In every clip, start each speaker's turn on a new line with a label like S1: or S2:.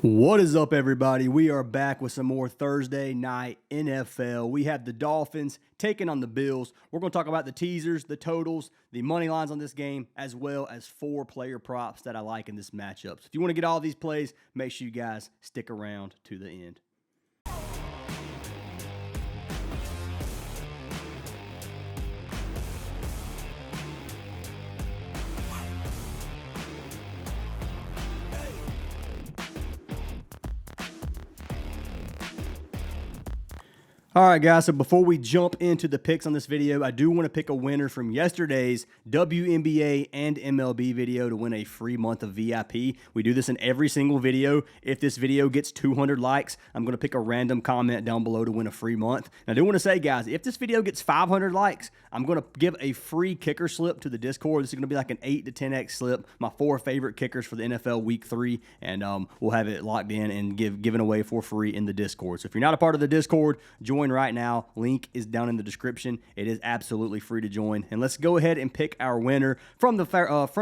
S1: What is up, everybody? We are back with some more Thursday night NFL. We have the Dolphins taking on the Bills. We're going to talk about the teasers, the totals, the money lines on this game, as well as 4 player props that I like in this matchup. So if you want to get all these plays, make sure you guys stick around to the end. All right, guys, so before we jump into the picks on this video, I do want to pick a winner from yesterday's WNBA and MLB video to win a free month of VIP. We do this in every single video. If this video gets 200 likes, I'm going to pick a random comment down below to win a free month. And I do want to say, guys, if this video gets 500 likes, I'm going to give a free kicker slip to the Discord. This is going to be like an 8 to 10x slip, my 4 favorite kickers for the NFL Week 3, and we'll have it locked in and given away for free in the Discord. So if you're not a part of the Discord, join right now. Link is down in the description. It is absolutely free to join. And let's go ahead and pick our winner from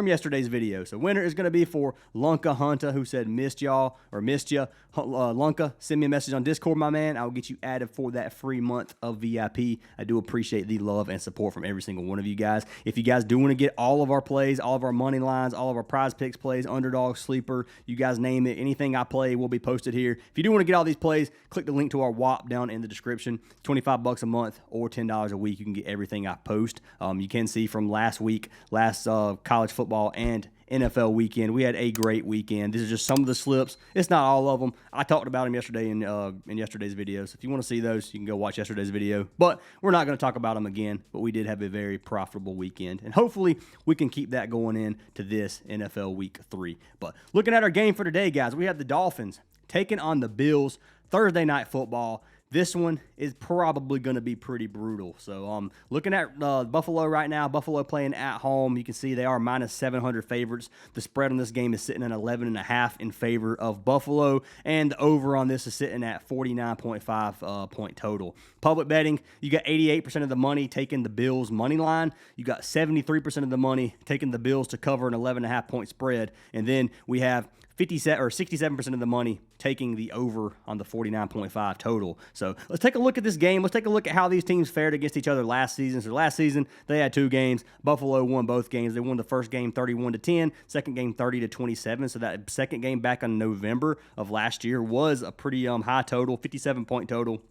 S1: yesterday's video. So winner is going to be for Lunka Hunter, who said missed y'all or missed ya. Lunka, send me a message on Discord, my man. I'll get you added for that free month of VIP. I do appreciate the love and support from every single one of you guys. If you guys do want to get all of our plays, all of our money lines, all of our prize picks plays, underdog, sleeper, you guys name it, anything I play will be posted here. If you do want to get all these plays, click the link to our WAP down in the description. $25 a month or $10 a week. You can get everything I post. You can see from last college football and NFL weekend, we had a great weekend. These are just some of the slips. It's not all of them. I talked about them yesterday in yesterday's video. So if you want to see those, you can go watch yesterday's video. But we're not going to talk about them again. But we did have a very profitable weekend. And hopefully we can keep that going into this NFL Week 3. But looking at our game for today, guys, we have the Dolphins taking on the Bills. Thursday night football. This one is probably going to be pretty brutal. So looking at Buffalo right now, Buffalo playing at home. You can see they are minus 700 favorites. The spread on this game is sitting at 11.5 in favor of Buffalo. And the over on this is sitting at 49.5 point total. Public betting, you got 88% of the money taking the Bills money line. You got 73% of the money taking the Bills to cover an 11.5 point spread. And then we have 67% of the money taking the over on the 49.5 total. So let's take a look at this game. Let's take a look at how these teams fared against each other last season. So last season, they had 2 games. Buffalo won both games. They won the first game 31-10, second game 30-27. So that second game back in November of last year was a pretty high total, 57-point total,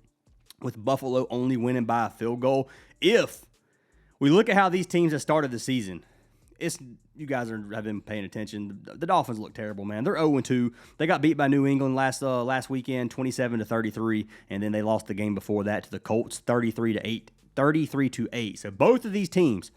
S1: with Buffalo only winning by a field goal. If we look at how these teams have started the season, you guys have been paying attention. The Dolphins look terrible, man. They're 0-2. They got beat by New England last weekend, 27-33, and then they lost the game before that to the Colts, 33-8. So both of these teams,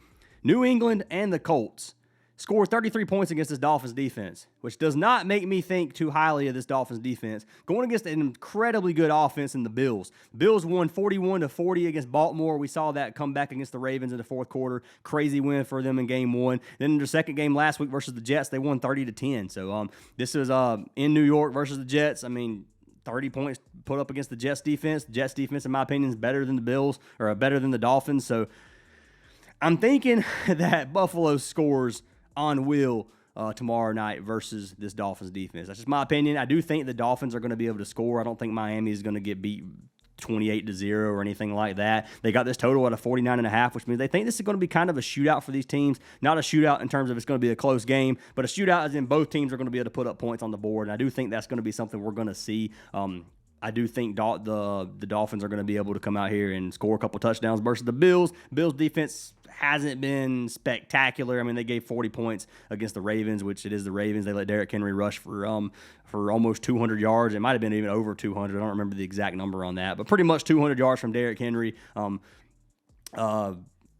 S1: New England and the Colts, scored 33 points against this Dolphins defense, which does not make me think too highly of this Dolphins defense. Going against an incredibly good offense in the Bills. Bills won 41-40 against Baltimore. We saw that come back against the Ravens in the fourth quarter. Crazy win for them in game 1. Then in their second game last week versus the Jets, they won 30-10. So this was in New York versus the Jets. I mean, 30 points put up against the Jets defense. The Jets defense, in my opinion, is better than the Bills, or better than the Dolphins. So I'm thinking that Buffalo scores on will tomorrow night versus this Dolphins defense. That's just my opinion. I do think the Dolphins are going to be able to score. I don't think Miami is going to get beat 28-0 or anything like that. They got this total at a 49.5, which means they think this is going to be kind of a shootout for these teams. Not a shootout in terms of it's going to be a close game, but a shootout as in both teams are going to be able to put up points on the board. And I do think that's going to be something we're going to see. I do think the Dolphins are going to be able to come out here and score a couple touchdowns versus the Bills. Bills defense hasn't been spectacular. I mean, they gave 40 points against the Ravens, which it is the Ravens. They let Derrick Henry rush for almost 200 yards. It might have been even over 200. I don't remember the exact number on that, but pretty much 200 yards from Derrick Henry.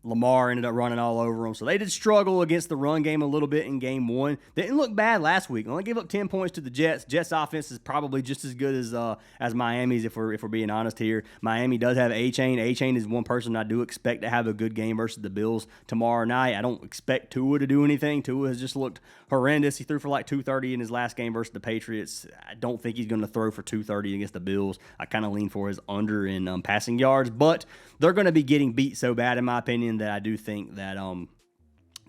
S1: Lamar ended up running all over them. So they did struggle against the run game a little bit in game 1. They didn't look bad last week. Only gave up 10 points to the Jets. Jets offense is probably just as good as Miami's if we're being honest here. Miami does have Achane. Achane is one person I do expect to have a good game versus the Bills tomorrow night. I don't expect Tua to do anything. Tua has just looked horrendous. He threw for like 230 in his last game versus the Patriots. I don't think he's going to throw for 230 against the Bills. I kind of lean for his under in passing yards, but they're going to be getting beat so bad, in my opinion, that I do think that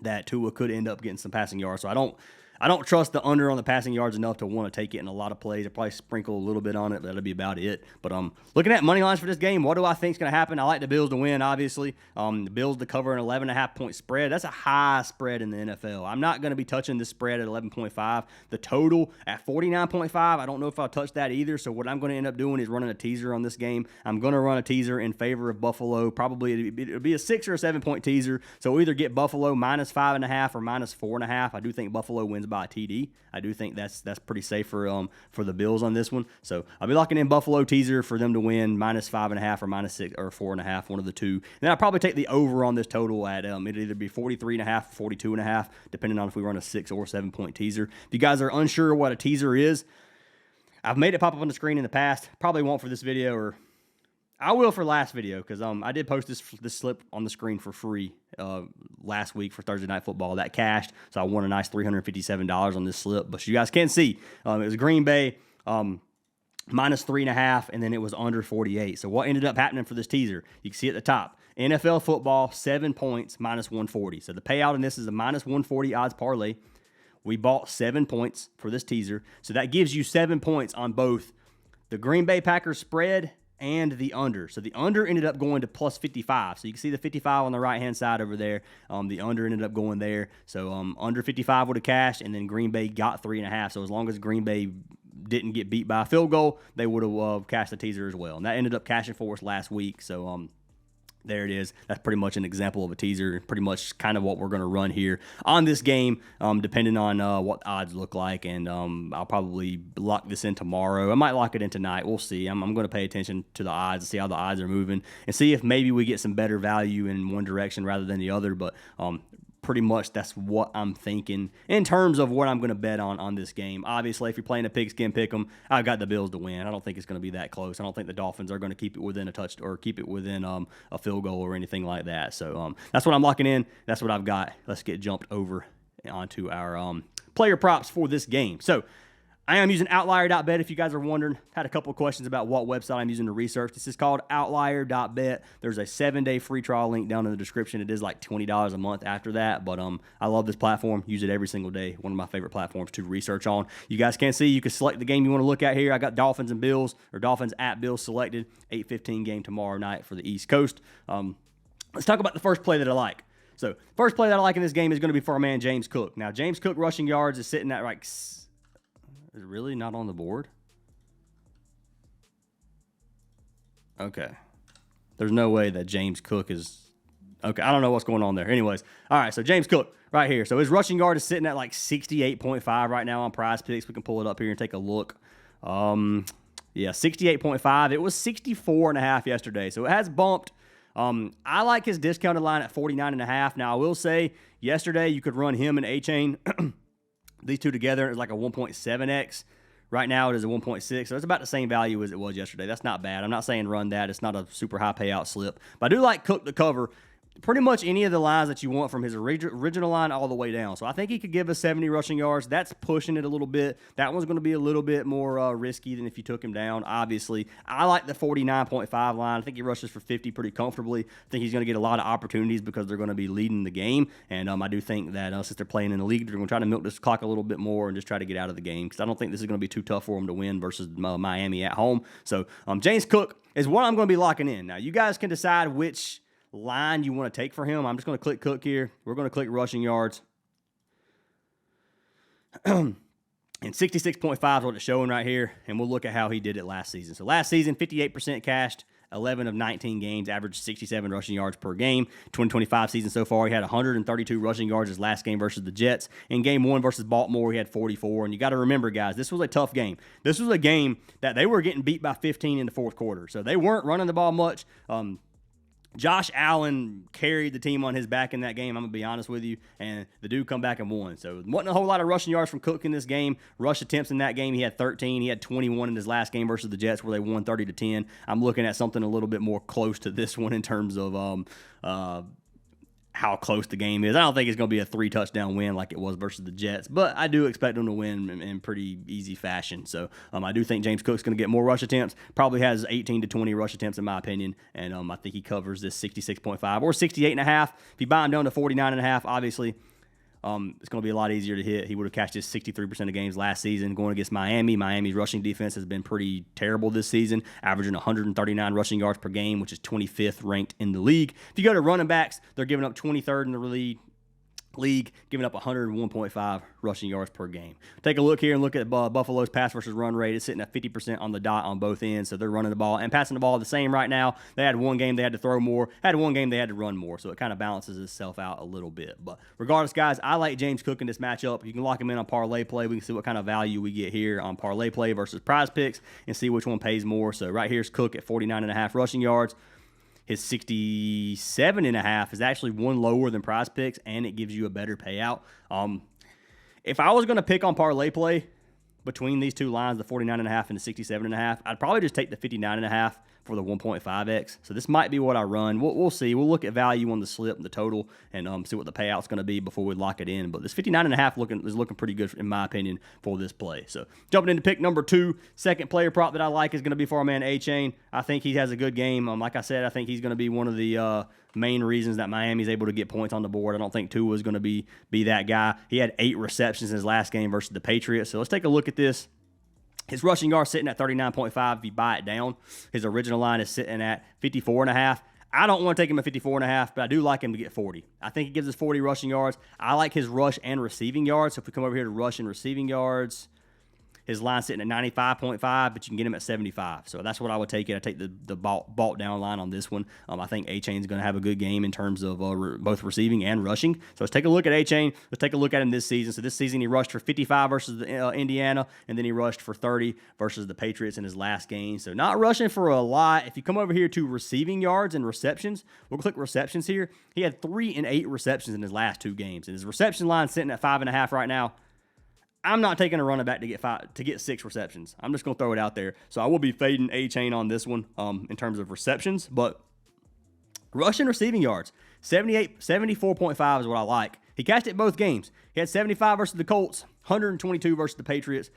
S1: that Tua could end up getting some passing yards. So I don't trust the under on the passing yards enough to want to take it in a lot of plays. I'll probably sprinkle a little bit on it, but that'll be about it. But looking at money lines for this game, what do I think is going to happen? I like the Bills to win, obviously. The Bills to cover an 11.5-point spread. That's a high spread in the NFL. I'm not going to be touching this spread at 11.5. The total at 49.5, I don't know if I'll touch that either. So what I'm going to end up doing is running a teaser on this game. I'm going to run a teaser in favor of Buffalo. Probably it'll be a 6 or a 7-point teaser. So we'll either get Buffalo minus 5.5 or minus 4.5. I do think Buffalo wins by a TD. I do think that's pretty safe for the Bills on this one. So I'll be locking in Buffalo teaser for them to win minus 5.5 or minus 6 or 4.5, one of the two. And then I'll probably take the over on this total at it'll either be 43.5 or 42.5, depending on if we run a 6 or 7-point teaser. If you guys are unsure what a teaser is, I've made it pop up on the screen in the past. Probably won't for this video, or I will for last video, because I did post this slip on the screen for free last week for Thursday Night Football. That cashed, so I won a nice $357 on this slip. But you guys can see, it was Green Bay minus 3.5, and then it was under 48. So what ended up happening for this teaser, you can see at the top, NFL football, 7 points, minus 140. So the payout in this is a minus 140 odds parlay. We bought 7 points for this teaser. So that gives you 7 points on both the Green Bay Packers spread and the under. So the under ended up going to plus 55. So you can see the 55 on the right-hand side over there. The under ended up going there. So under 55 would have cashed, and then Green Bay got 3.5. So as long as Green Bay didn't get beat by a field goal, they would have cashed the teaser as well. And that ended up cashing for us last week. So there it is. That's pretty much an example of a teaser, pretty much kind of what we're going to run here on this game, depending on what odds look like. And I'll probably lock this in tomorrow. I might lock it in tonight. We'll see. I'm going to pay attention to the odds, see how the odds are moving, and see if maybe we get some better value in one direction rather than the other. But pretty much that's what I'm thinking in terms of what I'm going to bet on this game. Obviously, if you're playing a pigskin pick'em, I've got the Bills to win. I don't think it's going to be that close. I don't think the Dolphins are going to keep it within a touch or keep it within a field goal or anything like that. So that's what I'm locking in. That's what I've got. Let's get jumped over onto our player props for this game. So I am using Outlier.bet, if you guys are wondering. Had a couple of questions about what website I'm using to research. This is called Outlier.bet. There's a 7-day free trial link down in the description. It is like $20 a month after that, but I love this platform. Use it every single day. One of my favorite platforms to research on. You guys can see, you can select the game you want to look at here. I got Dolphins and Bills, or Dolphins at Bills selected. 8:15 game tomorrow night for the East Coast. Let's talk about the first play that I like. So first play that I like in this game is going to be for our man James Cook. Now, James Cook rushing yards is sitting at like... Is it really not on the board? Okay. There's no way that James Cook is... Okay, I don't know what's going on there. Anyways, all right, so James Cook right here. So his rushing yard is sitting at like 68.5 right now on Prizepicks. We can pull it up here and take a look. Yeah, 68.5. It was 64.5 yesterday, so it has bumped. I like his discounted line at 49.5. Now, I will say, yesterday you could run him and Achane... These two together is like a 1.7x. Right now it is a 1.6, so it's about the same value as it was yesterday. That's not bad. I'm not saying run that. It's not a super high payout slip. But I do like Cook to cover pretty much any of the lines that you want from his original line all the way down. So I think he could give us 70 rushing yards. That's pushing it a little bit. That one's going to be a little bit more risky than if you took him down, obviously. I like the 49.5 line. I think he rushes for 50 pretty comfortably. I think he's going to get a lot of opportunities because they're going to be leading the game. And I do think that since they're playing in the league, they're going to try to milk this clock a little bit more and just try to get out of the game, because I don't think this is going to be too tough for them to win versus Miami at home. So James Cook is what I'm going to be locking in. Now, you guys can decide which line you want to take for him. I'm just going to click Cook here. We're going to click rushing yards. And 66.5 is what it's showing right here. And we'll look at how he did it last season. So last season, 58% cashed, 11 of 19 games, averaged 67 rushing yards per game. 2025 season so far, he had 132 rushing yards his last game versus the Jets. In game 1 versus Baltimore, he had 44. And you got to remember, guys, this was a tough game. This was a game that they were getting beat by 15 in the fourth quarter. So they weren't running the ball much. Josh Allen carried the team on his back in that game, I'm going to be honest with you, and the dude come back and won. So wasn't a whole lot of rushing yards from Cook in this game. Rush attempts in that game, he had 13. He had 21 in his last game versus the Jets where they won 30-10. I'm looking at something a little bit more close to this one in terms of how close the game is. I don't think it's going to be a 3-touchdown win like it was versus the Jets, but I do expect them to win in pretty easy fashion. So I do think James Cook's going to get more rush attempts, probably has 18 to 20 rush attempts in my opinion, and I think he covers this 66.5 or 68.5. If you buy him down to 49.5, obviously It's going to be a lot easier to hit. He would have cashed his 63% of games last season going against Miami. Miami's rushing defense has been pretty terrible this season, averaging 139 rushing yards per game, which is 25th ranked in the league. If you go to running backs, they're giving up 23rd in the league, giving up 101.5 rushing yards per game. Take a look here and look at Buffalo's pass versus run rate. It's sitting at 50% on the dot on both ends, so they're running the ball and passing the ball the same right now. They had one game they had to throw more, had one game they had to run more, so it kind of balances itself out a little bit. But regardless, guys, I like James Cook in this matchup. You can lock him in on parlay play. We can see what kind of value we get here on parlay play versus Prizepicks and see which one pays more. So right here's Cook at 49.5 rushing yards. His 67.5 is actually one lower than Prizepicks, and it gives you a better payout. If I was going to pick on parlay play between these two lines, the 49.5 and the 67.5, I'd probably just take the 59.5 for the 1.5x. So this might be what I run. We'll see. We'll look at value on the slip and the total and see what the payout's going to be before we lock it in. But this 59.5 is looking pretty good, in my opinion, for this play. So jumping into pick number 2, second player prop that I like is going to be for our man Achane. I think he has a good game. Like I said, I think he's going to be one of the main reasons that Miami's able to get points on the board. I don't think Tua is going to be that guy. He had 8 receptions in his last game versus the Patriots. So let's take a look at this. His rushing yard sitting at 39.5 if you buy it down. His original line is sitting at 54.5. I don't want to take him at 54.5, but I do like him to get 40. I think he gives us 40 rushing yards. I like his rush and receiving yards. So if we come over here to rush and receiving yards, his line's sitting at 95.5, but you can get him at 75. So that's what I would take it. I take the bought down line on this one. I think Achane's going to have a good game in terms of both receiving and rushing. So let's take a look at Achane. Let's take a look at him this season. So this season he rushed for 55 versus Indiana, and then he rushed for 30 versus the Patriots in his last game. So not rushing for a lot. If you come over here to receiving yards and receptions, we'll click receptions here. He had 3 and 8 receptions in his last 2 games, and his reception line sitting at 5.5 right now. I'm not taking a running back to get 6 receptions. I'm just going to throw it out there. So I will be fading Achane on this one in terms of receptions. But rushing receiving yards, 74.5 is what I like. He cashed it both games. He had 75 versus the Colts, 122 versus the Patriots.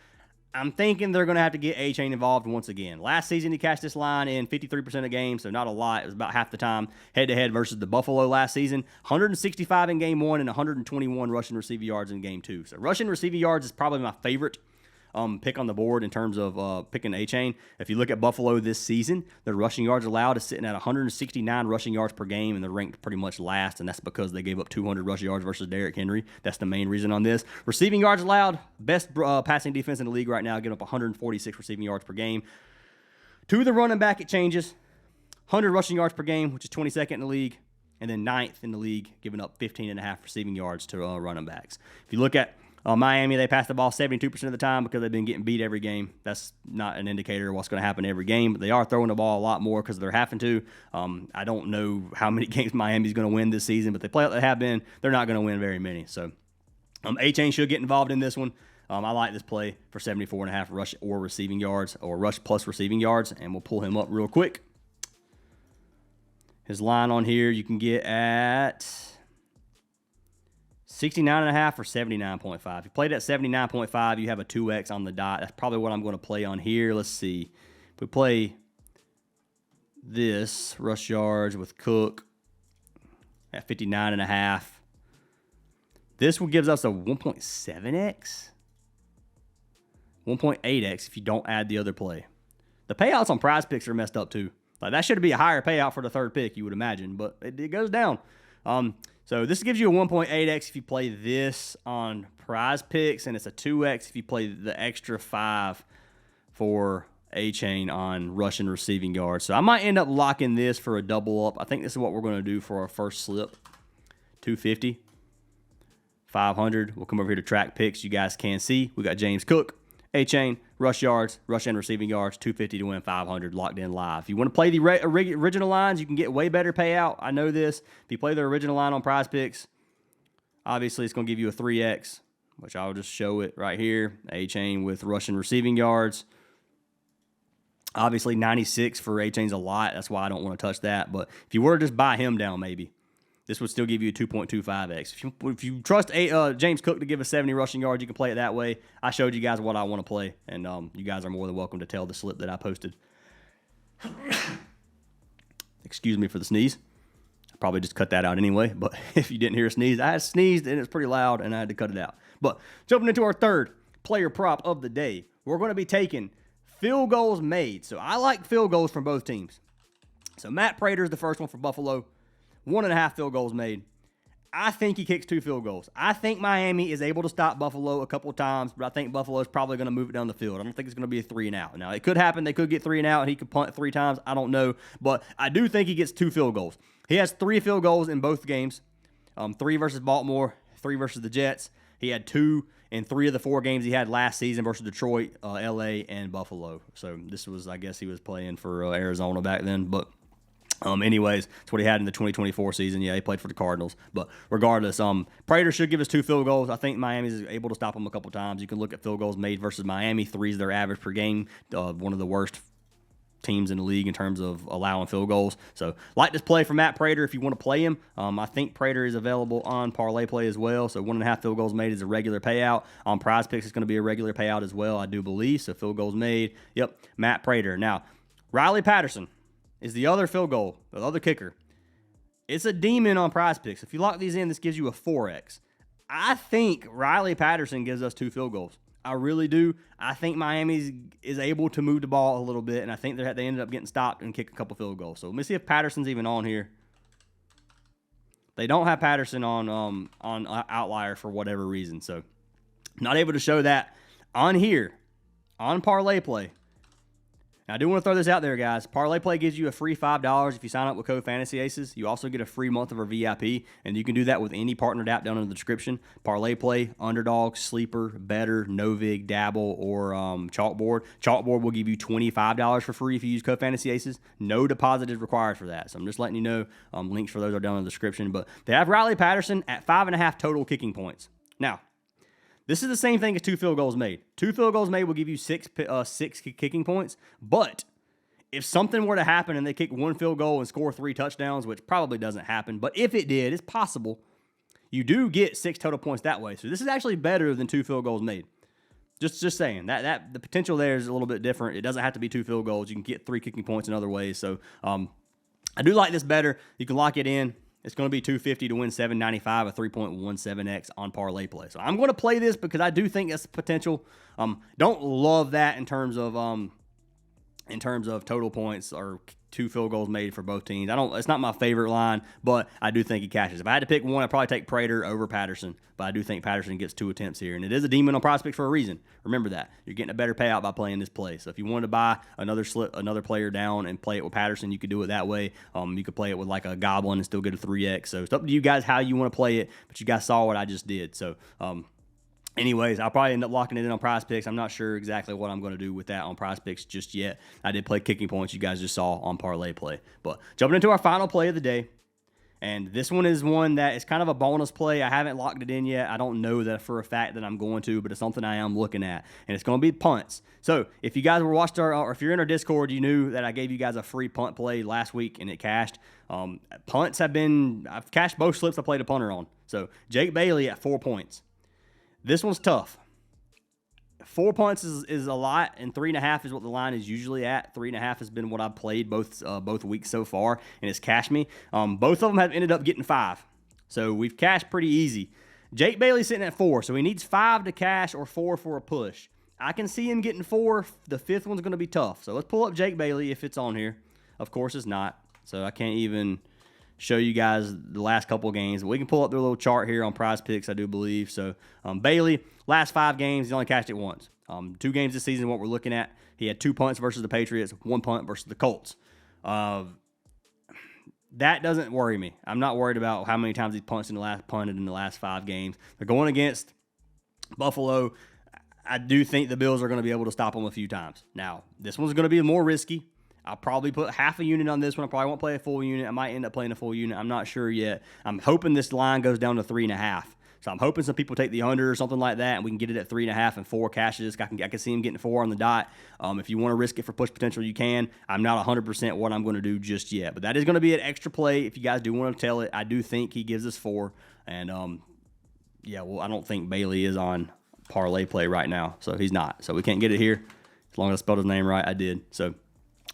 S1: I'm thinking they're going to have to get Achane involved once again. Last season, he cashed this line in 53% of games, so not a lot. It was about half the time head-to-head versus the Buffalo last season. 165 in game 1 and 121 rushing receiving yards in game 2. So rushing receiving yards is probably my favorite pick on the board in terms of picking Achane. If you look at Buffalo this season, their rushing yards allowed is sitting at 169 rushing yards per game, and they're ranked pretty much last, and that's because they gave up 200 rushing yards versus Derrick Henry. That's the main reason on this. Receiving yards allowed, best passing defense in the league right now, giving up 146 receiving yards per game. To the running back, it changes. 100 rushing yards per game, which is 22nd in the league, and then 9th in the league, giving up 15.5 receiving yards to running backs. If you look at Miami, they pass the ball 72% of the time because they've been getting beat every game. That's not an indicator of what's going to happen every game, but they are throwing the ball a lot more because they're having to. I don't know how many games Miami's going to win this season, but they play like they have been. They're not going to win very many. So Achane should get involved in this one. I like this play for 74.5 rush or receiving yards, or rush plus receiving yards, and we'll pull him up real quick. His line on here you can get at 69.5 or 79.5. If you played at 79.5, you have a 2x on the dot. That's probably what I'm going to play on here. Let's see. If we play this, rush yards with Cook at 59.5, this one gives us a 1.7x, 1.8x if you don't add the other play. The payouts on Prizepicks are messed up too. Like that should be a higher payout for the third pick, you would imagine, but it goes down. So this gives you a 1.8x if you play this on Prizepicks, and it's a 2x if you play the extra 5 for Achane on rushing receiving yards. So I might end up locking this for a double up. I think this is what we're going to do for our first slip. 250, 500. We'll come over here to track picks. You guys can see we got James Cook, Achane, rush yards, rush and receiving yards, 250 to win 500, locked in live. If you want to play the original lines, you can get way better payout. I know this. If you play the original line on Prizepicks, obviously it's going to give you a 3x, which I'll just show it right here. Achane with rush and receiving yards. Obviously 96 for Achane's a lot. That's why I don't want to touch that. But if you were to just buy him down maybe, this would still give you a 2.25x. If you trust James Cook to give us 70 rushing yards, you can play it that way. I showed you guys what I want to play, and you guys are more than welcome to tell the slip that I posted. Excuse me for the sneeze. probably just cut that out anyway. But if you didn't hear a sneeze, I sneezed and it's pretty loud and I had to cut it out. But jumping into our third player prop of the day, we're going to be taking field goals made. So I like field goals from both teams. So Matt Prater is the first one for Buffalo. 1.5 field goals made. I think he kicks 2 field goals. I think Miami is able to stop Buffalo a couple of times, but I think Buffalo is probably going to move it down the field. I don't think it's going to be a 3 and out. Now, it could happen. They could get 3 and out, and he could punt 3 times. I don't know, but I do think he gets 2 field goals. He has 3 field goals in both games, 3 versus Baltimore, 3 versus the Jets. He had 2 in 3 of the 4 games he had last season versus Detroit, L.A., and Buffalo. So this was, I guess he was playing for Arizona back then, but anyways, that's what he had in the 2024 season. Yeah, he played for the Cardinals. But regardless, Prater should give us 2 field goals. I think Miami's able to stop him a couple times. You can look at field goals made versus Miami. 3 is their average per game. One of the worst teams in the league in terms of allowing field goals. So like this play for Matt Prater if you want to play him. I think Prater is available on parlay play as well. So 1.5 field goals made is a regular payout. On Prizepicks, it's going to be a regular payout as well, I do believe. So field goals made. Yep, Matt Prater. Now, Riley Patterson is the other field goal, the other kicker. It's a demon on Prizepicks. If you lock these in, this gives you a 4x. I think Riley Patterson gives us 2 field goals. I really do. I think Miami is able to move the ball a little bit, and I think they ended up getting stopped and kick a couple field goals. So let me see if Patterson's even on here. They don't have Patterson on Outlier for whatever reason, so not able to show that on here on parlay play. Now, I do want to throw this out there, guys. Parlay Play gives you a free $5 if you sign up with code Fantasy Aces. You also get a free month of our VIP, and you can do that with any partnered app down in the description. Parlay Play, Underdog, Sleeper, Better, Novig, Dabble, or Chalkboard. Chalkboard will give you $25 for free if you use code Fantasy Aces. No deposit is required for that, so I'm just letting you know. Links for those are down in the description. But they have Riley Patterson at 5.5 total kicking points. Now, this is the same thing as 2 field goals made. 2 field goals made will give you 6 kicking points. But if something were to happen and they kick 1 field goal and score 3 touchdowns, which probably doesn't happen, but if it did, it's possible, you do get 6 total points that way. So this is actually better than 2 field goals made. Just saying that the potential there is a little bit different. It doesn't have to be 2 field goals. You can get 3 kicking points in other ways. So I do like this better. You can lock it in. It's going to be $250 to win $795, a 3.17x on parlay play. So I'm going to play this because I do think that's potential. Don't love that in terms of total points or 2 field goals made for both teams. It's not my favorite line, but I do think he cashes. If I had to pick one, I'd probably take Prater over Patterson, but I do think Patterson gets 2 attempts here, and it is a demon on Prizepicks for a reason. Remember that. You're getting a better payout by playing this play. So if you wanted to buy another player down and play it with Patterson, you could do it that way. You could play it with like a Goblin and still get a 3x. So it's up to you guys how you want to play it, but you guys saw what I just did. So anyways, I'll probably end up locking it in on Prizepicks. I'm not sure exactly what I'm going to do with that on Prizepicks just yet. I did play kicking points you guys just saw on parlay play. But jumping into our final play of the day, and this one is one that is kind of a bonus play. I haven't locked it in yet. I don't know that for a fact that I'm going to, but it's something I am looking at, and it's going to be punts. So if you guys were watching or if you're in our Discord, you knew that I gave you guys a free punt play last week, and it cashed. Punts I've cashed both slips I played a punter on. So Jake Bailey at 4 points. This one's tough. 4 punts is a lot, and 3.5 is what the line is usually at. 3.5 has been what I've played both weeks so far, and it's cashed me. Both of them have ended up getting 5. So we've cashed pretty easy. Jake Bailey's sitting at 4, so he needs 5 to cash or 4 for a push. I can see him getting 4. The 5th one's going to be tough. So let's pull up Jake Bailey if it's on here. Of course it's not, so I can't even show you guys the last couple of games. We can pull up their little chart here on Prizepicks, I do believe. So Bailey, last 5 games, he only cashed it once. 2 games this season, what we're looking at, he had 2 punts versus the Patriots, 1 punt versus the Colts. That doesn't worry me. I'm not worried about how many times he's punted in the last 5 games. They're going against Buffalo. I do think the Bills are going to be able to stop them a few times. Now, this one's going to be more risky. I'll probably put half a unit on this one. I probably won't play a full unit. I might end up playing a full unit. I'm not sure yet. I'm hoping this line goes down to 3.5. So I'm hoping some people take the under or something like that, and we can get it at 3.5 and 4 cashes. I can see him getting 4 on the dot. If you want to risk it for push potential, you can. I'm not 100% what I'm going to do just yet, but that is going to be an extra play if you guys do want to tell it. I do think he gives us 4, and I don't think Bailey is on parlay play right now, so he's not. So we can't get it here. As long as I spelled his name right, I did. So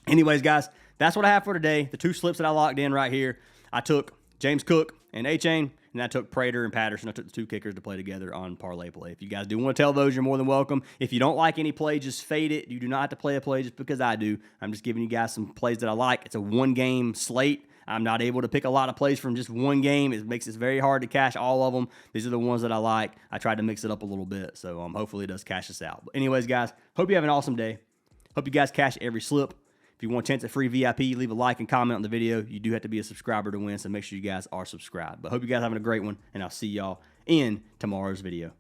S1: anyways, guys, that's what I have for today. The 2 slips that I locked in right here. I took James Cook and Achane, and I took Prater and Patterson. I took the 2 kickers to play together on parlay play. If you guys do want to tell those, you're more than welcome. If you don't like any play, just fade it. You do not have to play a play just because I do. I'm just giving you guys some plays that I like. It's a 1-game slate. I'm not able to pick a lot of plays from just 1 game. It makes it very hard to cash all of them. These are the ones that I like. I tried to mix it up a little bit, so hopefully it does cash us out. But anyways, guys, hope you have an awesome day. Hope you guys cash every slip. If you want a chance at free VIP, leave a like and comment on the video. You do have to be a subscriber to win, so make sure you guys are subscribed. But hope you guys are having a great one, and I'll see y'all in tomorrow's video.